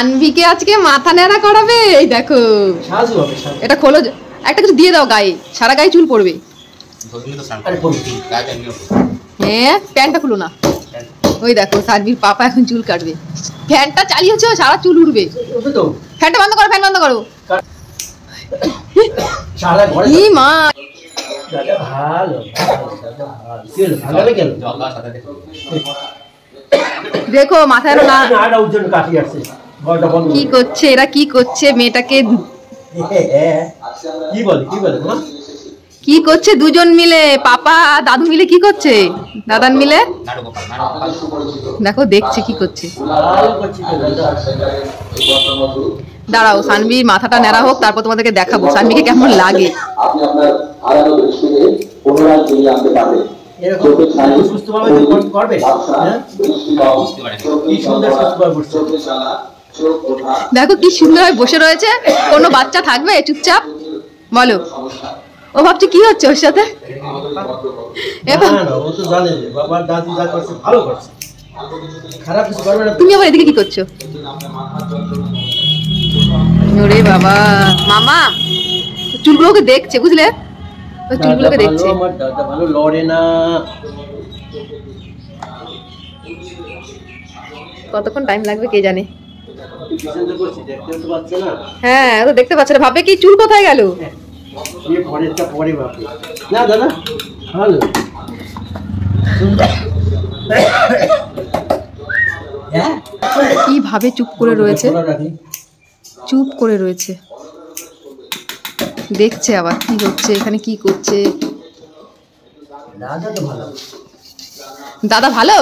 আনভিকে আজকে মাথা নেড়া করাবে। এই দেখো এটা খোলো, একটা কিছু দিয়ে দাও গায়ে, সারা গায়ে চুল পড়বে। হ্যাঁ প্যান্টটা খুলো না। ওই দেখো সানভির পাপা এখন চুল কাটবে। ফ্যানটা চালিয়েছো, সারা চুল উড়বে। ফ্যানটা বন্ধ করো, ফ্যান বন্ধ করো। ই মা দেখো মাথায় না কি করছে এরা, কি করছে মেয়েটাকে, কি করছে দুজন মিলে, পাপা দাদু মিলে কি করছে, দাদান মিলে দেখো দেখছে কি করছে। দাঁড়াও সানভির মাথাটা নেড়া হোক, তারপর তোমাদেরকে দেখাবো সানভিকে কেমন লাগে। দেখো কি সুন্দর বসে রয়েছে, কোনো বাচ্চা থাকবে চুপচাপ বলো? ও ভাবছে কি হচ্ছে ওর সাথে। তুমি আবার এদিকে কি করছো? ওরে বাবা, মামা চুলগুলোকে দেখছে বুঝলে, ওই চুলগুলোকে দেখছে। কতক্ষণ টাইম লাগবে কে জানে। হ্যাঁ তো দেখতে পাচ্ছে না, ভাবে কি চুল কোথায় গেল। কি ভাবে চুপ করে রয়েছে, চুপ করে রয়েছে, দেখছে আবার কি হচ্ছে এখানে, কি করছে। দাদা ভালো,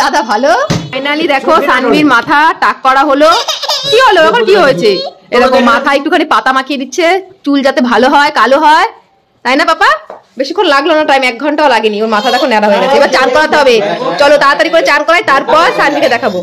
দাদা ভালো। ফাইনালি দেখো সানভির মাথা টাক করা হলো। কি হলো আবার, কি হয়েছে? এরকম মাথা একটুখানি পাতা মাখিয়ে দিচ্ছে, চুল যাতে ভালো হয়, কালো হয়, তাই না পাপা? বেশিক্ষণ লাগলো না, টাইম 1 ঘন্টাও লাগেনি। ওর মাথা দেখো ন্যাড়া হয়ে গেছে। এবার চান করাতে হবে, চলো তাড়াতাড়ি করে চান করাই, তারপর সানভিকে দেখাবো।